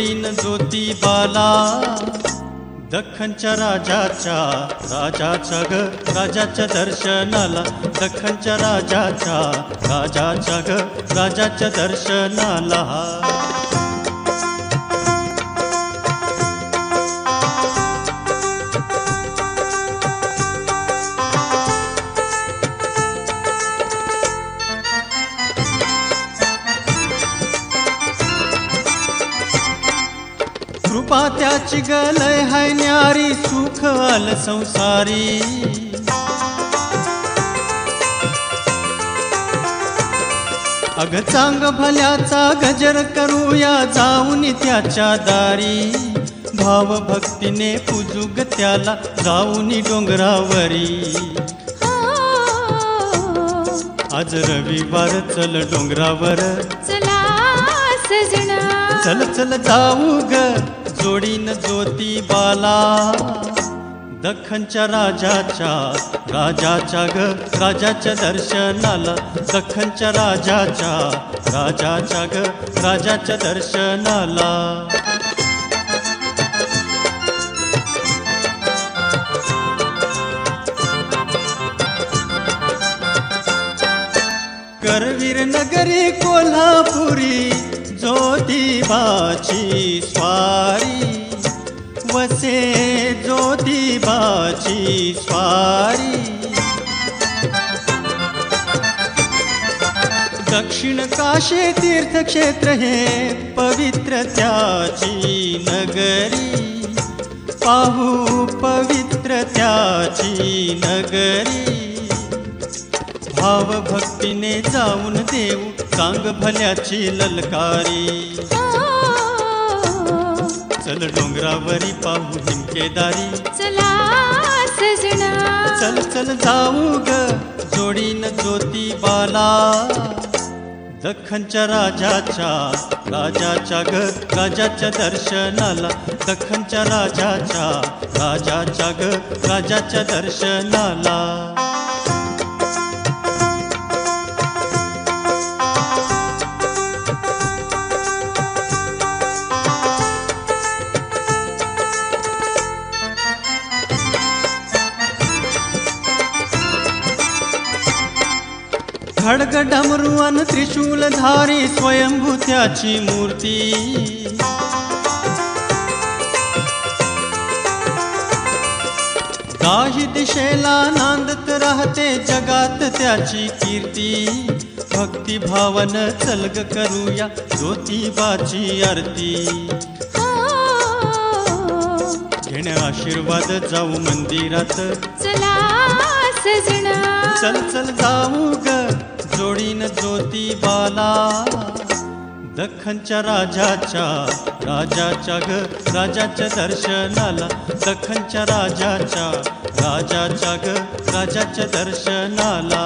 जोडीन ज्योतिबाला दख्खनच्या राजाच्या ग राजाच्या दर्शनाला दख्खनच्या राजाच्या ग राजाच्या दर्शनाला कृपा त्याची गलय हाय न्यारी सुख आल संसारी अग चांग भल्याचा गजर करूया जाऊन त्याच्या दारी भाव भक्तीने पूजुग त्याला जाऊन डोंगरावरी आज रविवार चल डोंगरावर चला सजना चल चल जाऊ ग जोडीन ज्योतिबाला दख्खनच्या राजाच्या ग राजाच्या दर्शनाला दख्खनच्या राजाच्या ग राजाच्या दर्शनाला करवीर नगरी कोल्हापुरी ज्योतिबाची स्वारी वसे ज्योतिबाची स्वारी दक्षिण काशी तीर्थक्षेत्र हे पवित्र त्याची नगरी पाहू पवित्र त्याची नगरी भाव भक्तीने जाऊन देऊ सांग भल्याची ललकारी चल डोंगरावरी पाहू हिमकेदारी चला सजना चल चल जाऊ ग जोडीन ज्योतिबाला दख्खनच्या राजाच्या ग राजाच्या दर्शनाला दख्खनच्या राजाच्या ग राजाच्या दर्शनाला खड्ग डमरू अन त्रिशूलधारी स्वयंभू त्याची मूर्ती काही दिशेला नांदत राहते जगात त्याची कीर्ती भक्ती भावन चलग करूया ज्योतिबाची आरती घेणे आशीर्वाद जाऊ मंदिरात चला सजना चल चल जाऊ ग जोडीन ज्योतिबाला दख्खनच्या राजाच्या ग राजाच्या दर्शनाला दख्खनच्या राजाच्या ग राजाच्या दर्शनाला